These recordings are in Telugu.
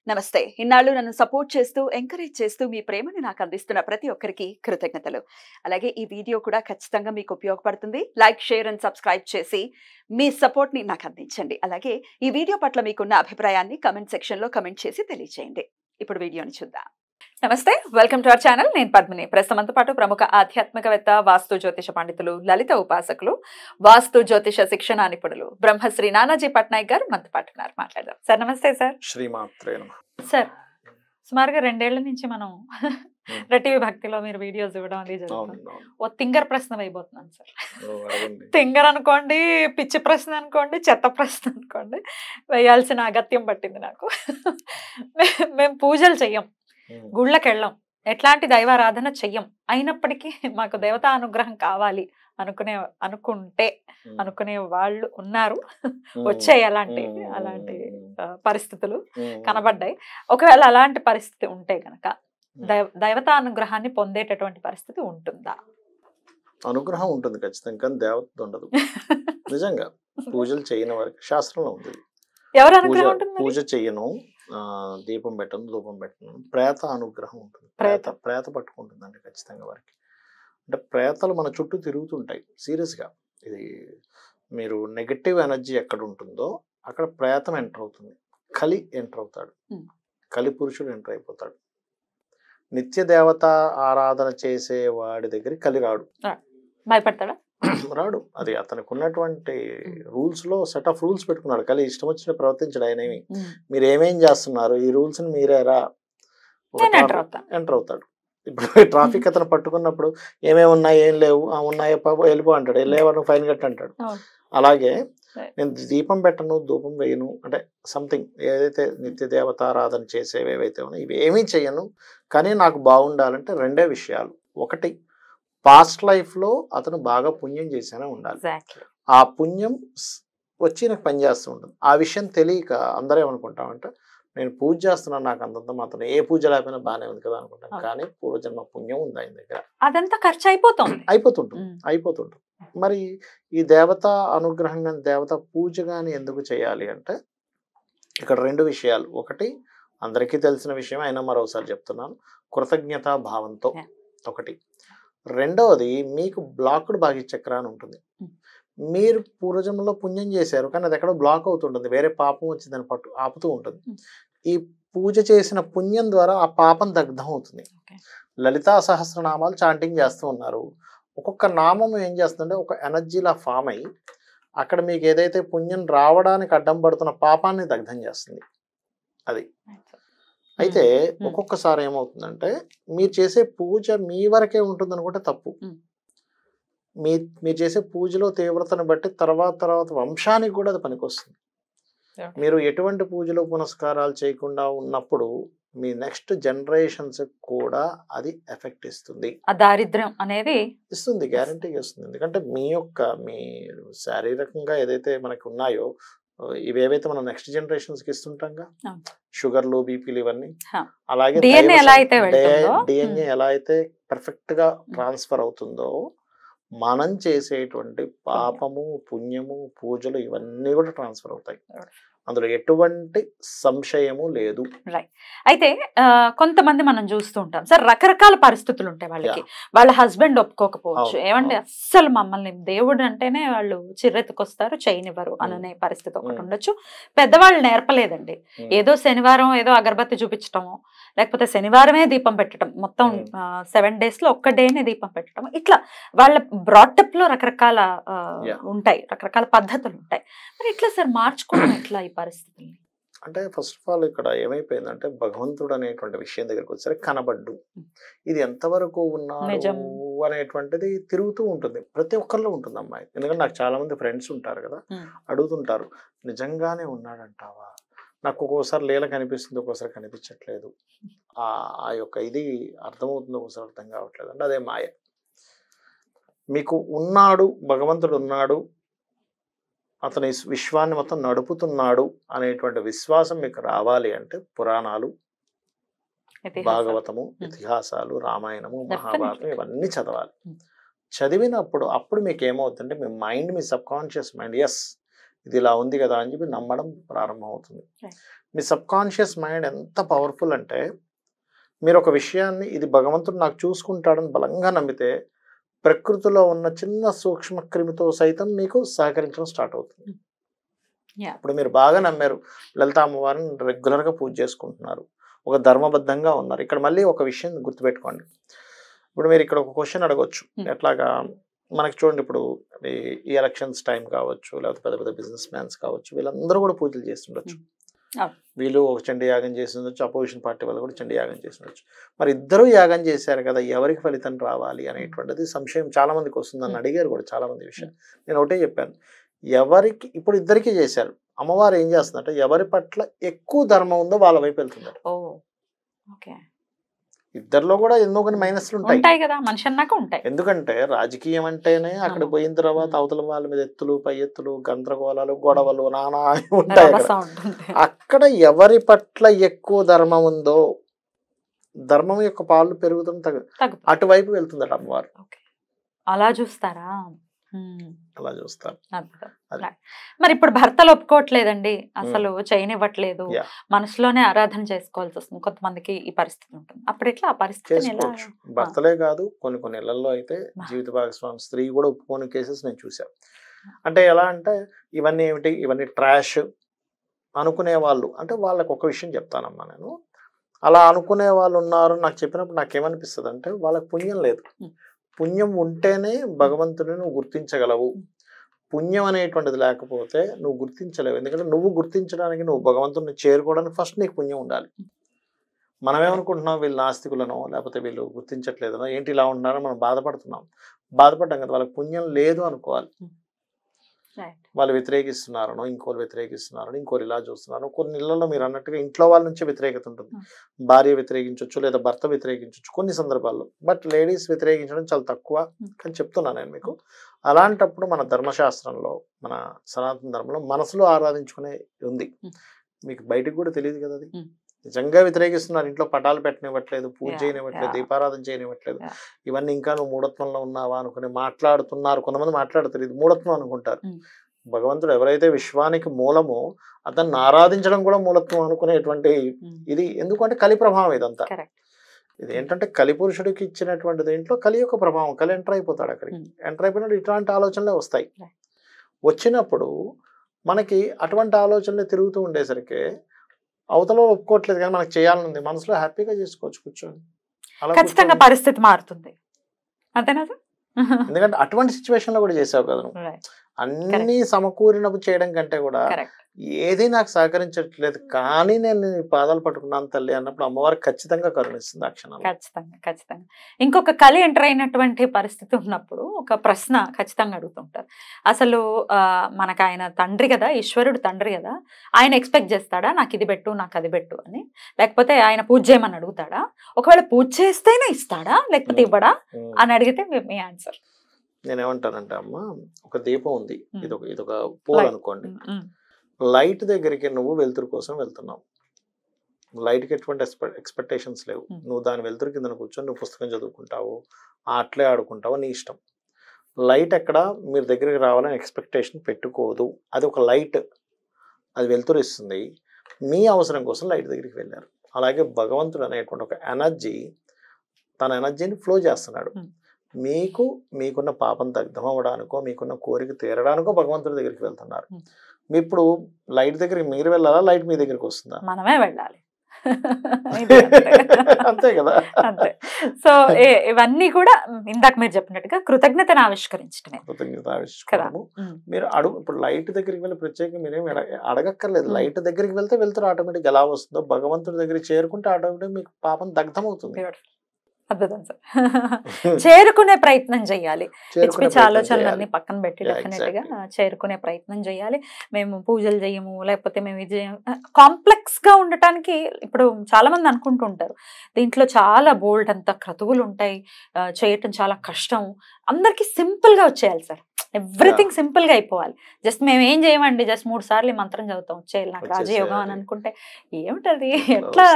నమస్తే. ఇన్నాళ్ళు నన్ను సపోర్ట్ చేస్తూ, ఎంకరేజ్ చేస్తూ మీ ప్రేమని నాకు అందిస్తున్న ప్రతి ఒక్కరికి కృతజ్ఞతలు. అలాగే ఈ వీడియో కూడా ఖచ్చితంగా మీకు ఉపయోగపడుతుంది. లైక్, షేర్ అండ్ సబ్స్క్రైబ్ చేసి మీ సపోర్ట్‌ని నాకు అందించండి. అలాగే ఈ వీడియో పట్ల మీకున్న అభిప్రాయాన్ని కామెంట్ సెక్షన్‌లో కామెంట్ చేసి తెలియజేయండి. ఇప్పుడు వీడియోని చూద్దాం. నమస్తే, వెల్కమ్ టు అవర్ ఛానల్. నేను పద్మిని. ప్రస్తుతంతో పాటు ప్రముఖ ఆధ్యాత్మికవేత్త, వాస్తు జ్యోతిష పండితులు, లలిత ఉపాసకులు, వాస్తు జ్యోతిష శిక్షణ నిపుణులు బ్రహ్మశ్రీ నానాజీ పట్నాయక్ గారు మనతో పాటు ఉన్నారు. మాట్లాడదాం. సార్ నమస్తే. సార్ శ్రీమాత్రే నమః. సార్ సుమారుగా 2 ఏళ్ల నుంచి మనం రెట్టివి భక్తిలో మీరు వీడియోస్ ఇవ్వడం అది జరుగుతుంది. ఓ తింగర్ ప్రశ్న వేయబోతున్నాను సార్. తింగర్ అనుకోండి, పిచ్చి ప్రశ్న అనుకోండి, చెత్త ప్రశ్న అనుకోండి, వేయాల్సిన అగత్యం పట్టింది నాకు. మేము పూజలు చెయ్యం, గుళ్ళకి వెళ్ళం, ఎట్లాంటి దైవారాధన చెయ్యం. అయినప్పటికీ మాకు దేవతా అనుగ్రహం కావాలి అనుకునే వాళ్ళు ఉన్నారు. వచ్చాయి అలాంటి పరిస్థితులు కనబడ్డాయి. ఒకవేళ అలాంటి పరిస్థితి ఉంటే గనక దైవతా అనుగ్రహాన్ని పొందేటటువంటి పరిస్థితి ఉంటుందా? అనుగ్రహం ఉంటుంది ఖచ్చితంగా, కానీ దేవత ఉండదు. నిజంగా పూజలు చేయని వారికి శాస్త్రంలో ఉంది. ఎవరు అనుగ్రహం ఉంటుంది? పూజ చెయ్యను, దీపం పెట్టను, ధూపం పెట్టను, ప్రేత అనుగ్రహం ఉంటుంది. ప్రేత పట్టుకుంటుందండి ఖచ్చితంగా వారికి. అంటే ప్రేతలు మన చుట్టూ తిరుగుతుంటాయి. సీరియస్గా ఇది మీరు నెగటివ్ ఎనర్జీ ఎక్కడ ఉంటుందో అక్కడ ప్రేతం ఎంటర్ అవుతుంది. కలి ఎంటర్ అవుతాడు, కలి పురుషుడు ఎంటర్ అయిపోతాడు. నిత్య దేవత ఆరాధన చేసే వాడి దగ్గరికి కలి రాడు. భయపడతాడా? రాడు. అది అతనికి ఉన్నటువంటి రూల్స్ లో సెట్ ఆఫ్ రూల్స్ పెట్టుకున్నాడు. కలి ఇష్టం వచ్చిన ప్రవర్తించడు. ఆయన ఏమి మీరు ఏమేం చేస్తున్నారు, ఈ రూల్స్ ని మీరేరా ఎంటర్ అవుతాడు. ఇప్పుడు ట్రాఫిక్ అతను పట్టుకున్నప్పుడు ఏమేమి ఉన్నాయి, ఏం లేవు, ఉన్నాయో వెళ్ళిపో అంటాడు, లేవను ఫైన్ కట్ అంటాడు. అలాగే నేను దీపం పెట్టను, ధూపం వేయను, అంటే సంథింగ్ ఏదైతే నిత్య దేవతారాధన చేసేవి ఏవైతే ఉన్నాయో ఇవి ఏమీ చెయ్యను. కానీ నాకు బాగుండాలంటే 2 విషయాలు. ఒకటి, పాస్ట్ లైఫ్లో అతను బాగా పుణ్యం చేసేనే ఉండాలి. ఆ పుణ్యం వచ్చి నాకు పనిచేస్తూ ఉంటుంది. ఆ విషయం తెలియక అందరూ ఏమనుకుంటామంటే నేను పూజ చేస్తున్నాను, నాకు అంతంత మాత్రం ఏ పూజ లేకపోయినా బాగానే ఉంది కదా అనుకుంటాను. కానీ పూర్వజన్మ పుణ్యం ఉంది ఆయన దగ్గర, అదంతా ఖర్చు అయిపోతుంటుంది. మరి ఈ దేవత అనుగ్రహం కానీ దేవత పూజ కానీ ఎందుకు చేయాలి అంటే ఇక్కడ 2 విషయాలు. ఒకటి, అందరికీ తెలిసిన విషయం అయినా మరోసారి చెప్తున్నాను, కృతజ్ఞతా భావంతో ఒకటి. రెండవది, మీకు బ్లాక్డ్ భాగ్యచక్ర అని ఉంటుంది. మీరు పూర్వజన్మలో పుణ్యం చేశారు కానీ అది ఎక్కడో బ్లాక్ అవుతుంటుంది, వేరే పాపం వచ్చి దాన్ని ఆపుతూ ఉంటుంది. ఈ పూజ చేసిన పుణ్యం ద్వారా ఆ పాపం దగ్ధం అవుతుంది. లలితా సహస్రనామాలు చాంటింగ్ చేస్తూ ఉన్నారు. ఒక్కొక్క నామం ఏం చేస్తుందంటే ఒక ఎనర్జీలా ఫామ్ అయ్యి అక్కడ మీకు ఏదైతే పుణ్యం రావడానికి అడ్డం పడుతున్న పాపాన్ని దగ్ధం చేస్తుంది. అది అయితే ఒక్కొక్కసారి ఏమవుతుందంటే మీరు చేసే పూజ మీ వరకే ఉంటుంది అనుకుంటే తప్పు. మీరు చేసే పూజలో తీవ్రతను బట్టి తర్వాత వంశానికి కూడా అది పనికొస్తుంది. మీరు ఎటువంటి పూజలు పునస్కారాలు చేయకుండా ఉన్నప్పుడు మీ నెక్స్ట్ జనరేషన్స్ కూడా అది ఎఫెక్ట్ ఇస్తుంది. ఆ దారిద్ర్యం అనేది ఇస్తుంది, గ్యారంటీగా ఇస్తుంది. ఎందుకంటే మీ శారీరకంగా ఏదైతే మనకు ఉన్నాయో ఇవేవైతే మనం నెక్స్ట్ జనరేషన్స్ కి ఇస్తుంటాంగా, షుగర్లు, బీపీలు, ఇవన్నీ. అలాగే డిఎన్ఏ ఎలా అయితే పర్ఫెక్ట్ గా ట్రాన్స్ఫర్ అవుతుందో మనం చేసేటువంటి పాపము, పుణ్యము, పూజలు ఇవన్నీ కూడా ట్రాన్స్ఫర్ అవుతాయి. అందులో ఎటువంటి సంశయము లేదు. అయితే కొంతమంది మనం చూస్తూ ఉంటాం సార్, రకరకాల పరిస్థితులు ఉంటాయి వాళ్ళకి. వాళ్ళ హస్బెండ్ ఒప్పుకోకపోవచ్చు, ఏమంటే అస్సలు మమ్మల్ని దేవుడు అంటేనే వాళ్ళు చిర్రెత్తుకొస్తారు, చేయనివ్వరు అనే పరిస్థితి ఒకటి ఉండొచ్చు. పెద్దవాళ్ళు నేర్పలేదండి, ఏదో శనివారం ఏదో అగరబత్తి చూపించటము, లేకపోతే శనివారమే దీపం పెట్టడం, మొత్తం 7 days లో ఒక్క డేనే దీపం పెట్టడం, ఇట్లా వాళ్ళ బ్రాటప్ లో రకరకాల ఉంటాయి, రకరకాల పద్ధతులు ఉంటాయి. మరి ఇట్లా సార్ మార్చుకోవడం ఎట్లా ఈ పరిస్థితుల్ని? అంటే ఫస్ట్ ఆఫ్ ఆల్ ఇక్కడ ఏమైపోయిందంటే భగవంతుడు అనేటువంటి విషయం దగ్గరికి వచ్చేసరికి కనబడ్డు, ఇది ఎంతవరకు ఉన్నాడు అనేటువంటిది తిరుగుతూ ఉంటుంది. ప్రతి ఒక్కరిలో ఉంటుంది అమ్మాయి. ఎందుకంటే నాకు చాలా మంది ఫ్రెండ్స్ ఉంటారు కదా, అడుగుతుంటారు నిజంగానే ఉన్నాడంటావా, నాకు ఒక్కోసారి లీల కనిపిస్తుంది, ఒక్కోసారి కనిపించట్లేదు, ఆ యొక్క ఇది అర్థమవుతుంది, ఒక్కోసారి అర్థం కావట్లేదు అంటే అదే మాయ. మీకు ఉన్నాడు, భగవంతుడు ఉన్నాడు, అతని విశ్వాన్ని మొత్తం నడుపుతున్నాడు అనేటువంటి విశ్వాసం మీకు రావాలి అంటే పురాణాలు, భాగవతము, ఇతిహాసాలు, రామాయణము, మహాభారతం ఇవన్నీ చదవాలి. చదివినప్పుడు అప్పుడు మీకు ఏమవుతుందంటే మీ మైండ్, మీ సబ్ కాన్షియస్ మైండ్, ఎస్ ఇది ఇలా ఉంది కదా అని చెప్పి నమ్మడం ప్రారంభం అవుతుంది. మీ సబ్ కాన్షియస్ మైండ్ ఎంత పవర్ఫుల్ అంటే మీరు ఒక విషయాన్ని ఇది భగవంతుడు నాకు చూసుకుంటాడని బలంగా నమ్మితే ప్రకృతిలో ఉన్న చిన్న సూక్ష్మ క్రిమితో సైతం మీకు సహకరించడం స్టార్ట్ అవుతుంది. ఇప్పుడు మీరు బాగా నమ్మారు, లలిత అమ్మవారిని రెగ్యులర్గా పూజ చేసుకుంటున్నారు, ఒక ధర్మబద్ధంగా ఉన్నారు. ఇక్కడ మళ్ళీ ఒక విషయం గుర్తుపెట్టుకోండి. ఇప్పుడు మీరు ఇక్కడ ఒక క్వశ్చన్ అడగొచ్చు, ఎట్లాగా మనకి చూడండి, ఇప్పుడు ఈ ఎలక్షన్స్ టైం కావచ్చు, లేకపోతే పెద్ద పెద్ద బిజినెస్ మ్యాన్స్ కావచ్చు, వీళ్ళందరూ కూడా పూజలు చేస్తుండొచ్చు. వీళ్ళు ఒక చండీ యాగం చేసి ఉండొచ్చు, అపోజిషన్ పార్టీ వాళ్ళు కూడా చండీ యాగం చేసి ఉండొచ్చు. మరి ఇద్దరు యాగం చేశారు కదా, ఎవరికి ఫలితం రావాలి అనేటువంటిది సంశయం చాలా మందికి వస్తుంది. నన్ను అడిగారు కూడా చాలా మంది విషయం. నేను ఒకటే చెప్పాను, ఎవరికి ఇప్పుడు ఇద్దరికి చేశారు, అమ్మవారు ఏం చేస్తుందంటే ఎవరి పట్ల ఎక్కువ ధర్మం ఉందో వాళ్ళ వైపు వెళ్తున్నారు. ఇద్దరిలో కూడా ఎన్నో కొన్ని మైనస్లు ఉంటాయి కదా, మనిషి అన్నాక ఉంటాయి. ఎందుకంటే రాజకీయం అంటేనే అక్కడ పోయిన తర్వాత అవతల వాళ్ళ మీద ఎత్తులు పై ఎత్తులు, గందరగోళాలు, గొడవలు, నానా ఉంటాయి. అక్కడ ఎవరి పట్ల ఎక్కువ ధర్మం ఉందో ధర్మం యొక్క పాలు పెరుగుతుంది, అటువైపు వెళ్తుందట అమ్మవారు. అలా చూస్తారా? అలా చూస్తారు. మరి ఇప్పుడు భర్తలు ఒప్పుకోవట్లేదండి, అసలు చేయనివ్వట్లేదు, మనసులోనే ఆరాధన చేసుకోవాల్సి వస్తుంది, కొంతమందికి ఈ పరిస్థితి ఉంటుంది. అప్పుడు ఎట్లా ఆ పరిస్థితి? భర్తలే కాదు, కొన్ని ఇళ్లలో అయితే జీవిత భాగస్వామి స్త్రీ కూడా ఒప్పుకోని కేసెస్ నేను చూసాను. అంటే ఎలా అంటే ఇవన్నీ ఏమిటి, ఇవన్నీ ట్రాష్ అనుకునే వాళ్ళు, అంటే వాళ్ళకి ఒక విషయం చెప్తానమ్మా నేను, అలా అనుకునే వాళ్ళు ఉన్నారు నాకు చెప్పినప్పుడు నాకేమనిపిస్తుంది అంటే వాళ్ళకి పుణ్యం లేదు. పుణ్యం ఉంటేనే భగవంతుని నువ్వు గుర్తించగలవు. పుణ్యం అనేటువంటిది లేకపోతే నువ్వు గుర్తించలేవు. ఎందుకంటే నువ్వు గుర్తించడానికి, నువ్వు భగవంతుని చేరుకోవడానికి ఫస్ట్ నీకు పుణ్యం ఉండాలి. మనమేమనుకుంటున్నాం, వీళ్ళు నాస్తికులను లేకపోతే వీళ్ళు గుర్తించట్లేదనో, ఏంటి ఇలా ఉంటున్నారో మనం బాధపడ్డాం కదా. వాళ్ళకి పుణ్యం లేదు అనుకోవాలి. వాళ్ళు వ్యతిరేకిస్తున్నారనో, ఇంకోరు వ్యతిరేకిస్తున్నారనో, ఇంకోరు ఇలా చూస్తున్నారో. కొన్ని ఇళ్లలో మీరు అన్నట్టుగా ఇంట్లో వాళ్ళ నుంచే వ్యతిరేకత ఉంటుంది. భార్య వ్యతిరేకించవచ్చు, లేదా భర్త వ్యతిరేకించవచ్చు కొన్ని సందర్భాల్లో. బట్ లేడీస్ వ్యతిరేకించడం చాలా తక్కువ అని చెప్తున్నాను నేను మీకు. అలాంటప్పుడు మన ధర్మశాస్త్రంలో, మన సనాతన ధర్మంలో మనసులో ఆరాధించుకునే ఉంది. మీకు బయటకు కూడా తెలియదు కదా, అది నిజంగా వ్యతిరేకిస్తున్నారు. ఇంట్లో పటాలు పెట్టనివ్వట్లేదు, పూజ చేయనివ్వట్లేదు, దీపారాధన చేయనివ్వట్లేదు. ఇవన్నీ ఇంకా నువ్వు మూఢత్వంలో ఉన్నావా అనుకుని మాట్లాడుతున్నారు. కొంతమంది మాట్లాడతారు, ఇది మూఢత్వం అనుకుంటారు. భగవంతుడు ఎవరైతే విశ్వానికి మూలమో అతన్ని ఆరాధించడం కూడా మూఢత్వం అనుకునేటువంటి ఇది. ఎందుకంటే కలి ప్రభావం ఇదంతా. ఇది ఏంటంటే కలి పురుషుడికి ఇచ్చినటువంటి దీంట్లో కలి యొక్క ప్రభావం. కలి ఎంటర్ అయిపోతాడు అక్కడికి. ఎంటర్ అయిపోయినప్పుడు ఇట్లాంటి ఆలోచనలే వస్తాయి. వచ్చినప్పుడు మనకి అటువంటి ఆలోచనలే తిరుగుతూ ఉండేసరికి అవతల ఒప్పుకోవట్లేదు, కానీ మనకు చేయాలని ఉంది, మనసులో హ్యాపీగా చేసుకోవచ్చు కూర్చొని. ఖచ్చితంగా పరిస్థితి మారుతుంది, అంతేనా? ఎందుకంటే అటువంటి సిచ్యువేషన్ లో కూడా చేసావు కదా నువ్వు. అన్ని సమకూరినప్పుడు చేయడం కంటే కూడా ఏది నాకు సహకరించట్లేదు కానీ నేను నీ పాదాలు పట్టుకున్నాను తల్లి అన్నప్పుడు అమ్మవారు ఖచ్చితంగా కరుణిస్తుంది ఆ క్షణంలో. ఖచ్చితంగా. ఇంకొక కలి ఎంటర్ అయినటువంటి పరిస్థితి ఉన్నప్పుడు ఒక ప్రశ్న ఖచ్చితంగా అడుగుతుంటారు, అసలు మనకు ఆయన తండ్రి కదా, ఈశ్వరుడు తండ్రి కదా, ఆయన ఎక్స్పెక్ట్ చేస్తాడా నాకు ఇది పెట్టు నాకు అది పెట్టు అని, లేకపోతే ఆయన పూజ చేయమని అడుగుతాడా, ఒకవేళ పూజ చేస్తేనే ఇస్తాడా లేకపోతే ఇవ్వడా అని అడిగితే మీ ఆన్సర్? నేనేమంటానంటే అమ్మ, ఒక దీపం ఉంది, ఇదొక పోల్ అనుకోండి. లైట్ దగ్గరికి నువ్వు వెలుతురు కోసం వెళ్తున్నావు. లైట్కి ఎటువంటి ఎక్స్పెక్టేషన్స్ లేవు. నువ్వు దాని వెలుతురు కింద కూర్చొని నువ్వు పుస్తకం చదువుకుంటావు, ఆటలే ఆడుకుంటావు, నీ ఇష్టం. లైట్ ఎక్కడ మీరు దగ్గరికి రావాలని ఎక్స్పెక్టేషన్ పెట్టుకోదు. అది ఒక లైట్, అది వెలుతురు ఇస్తుంది. మీ అవసరం కోసం లైట్ దగ్గరికి వెళ్ళారు. అలాగే భగవంతుడు అనేటువంటి ఒక ఎనర్జీ తన ఎనర్జీని ఫ్లో చేస్తున్నాడు. మీకున్న పాపం దగ్ధం అవ్వడానికో, మీకున్న కోరిక తీరడానికో భగవంతుడి దగ్గరికి వెళ్తున్నారు. ఇప్పుడు లైట్ దగ్గరికి మీరు వెళ్ళాలా, లైట్ మీ దగ్గరికి వస్తుందా? మనమే వెళ్ళాలి. అంతే కదా. అంతే. సో ఇవన్నీ కూడా ఇందాక మీరు చెప్పినట్టుగా కృతజ్ఞతను ఆవిష్కరించడమే. మీరు ఇప్పుడు లైట్ దగ్గరికి వెళ్ళి ప్రత్యేకంగా మీరేం అడగక్కర్లేదు. లైట్ దగ్గరికి వెళ్తే వెళ్తారు ఆటోమేటిక్. ఎలా వస్తుందో భగవంతుడి దగ్గరికి చేరుకుంటే ఆటోమేటిక్ మీకు పాపం దగ్ధం అవుతుంది. అద్భుతం సార్. చేరుకునే ప్రయత్నం చేయాలి. పిచ్చి ఆలోచనలన్నీ పక్కన పెట్టి డెఫినెట్ గా చేరుకునే ప్రయత్నం చేయాలి. మేము పూజలు చేయము, లేకపోతే మేము ఇది కాంప్లెక్స్ గా ఉండటానికి ఇప్పుడు చాలా మంది అనుకుంటూ ఉంటారు, దీంట్లో చాలా బోల్డ్ అంత క్రతువులు ఉంటాయి, చేయటం చాలా కష్టం అందరికి సింపుల్ గా వచ్చేయాలి సార్, ఎవ్రీథింగ్ సింపుల్ గా అయిపోవాలి. జస్ట్ మేము ఏం చేయమండి, జస్ట్ 3 సార్లు ఈ మంత్రం చదువుతాం వచ్చేయాలి నాకు రాజయోగం అని అనుకుంటే ఏమిటది, ఎట్లా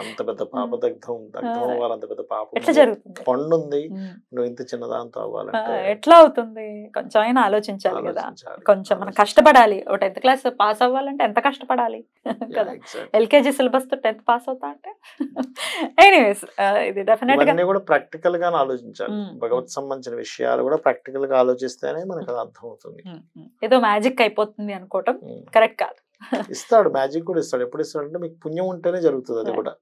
అంత పెద్ద పాప దగ్ధం అవ్వాలి, అంత పెద్ద పాప ఎట్లా జరుగుతుంది, పండు ఉంది నువ్వు ఇంత చిన్నదాంతో అవ్వాలంటే ఎట్లా అవుతుంది, కొంచెం అయినా ఆలోచించాలి కదా. కొంచెం మనం కష్టపడాలి. 10th క్లాస్ పాస్ అవ్వాలంటే ఎంత కష్టపడాలి కదా, ఎల్కేజీ సిలబస్ తో 10th పాస్ అవుతా అంటే. ఎనీవేస్ ఇది డెఫినెట్ గా కూడా ప్రాక్టికల్ గా ఆలోచించాలి. భగవత్ సంబంధించిన విషయాలు కూడా ప్రాక్టికల్ గా ఆలోచిస్తేనే మనకు అది అర్థం అవుతుంది. ఏదో మ్యాజిక్ అయిపోతుంది అనుకోవటం కరెక్ట్ కాదు. ఇస్తాడు, మ్యాజిక్ కూడా ఇస్తాడు. ఎప్పుడు ఇస్తాడు అంటే మీకు పుణ్యం ఉంటేనే జరుగుతుంది అది కూడా.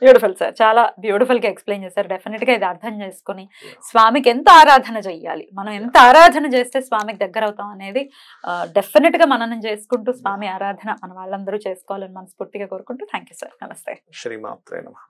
బ్యూటిఫుల్ సార్, చాలా బ్యూటిఫుల్ గా ఎక్స్ప్లెయిన్ చేశారు. డెఫినెట్ గా ఇది అర్థం చేసుకుని స్వామికి ఎంత ఆరాధన చెయ్యాలి, మనం ఎంత ఆరాధన చేస్తే స్వామికి దగ్గర అవుతాం అనేది డెఫినెట్ గా మననం చేసుకుంటూ స్వామి ఆరాధన మన వాళ్ళందరూ చేసుకోవాలని మనస్ఫూర్తిగా కోరుకుంటూ థ్యాంక్ యూ సార్. నమస్తే. శ్రీమాత్రే నమః.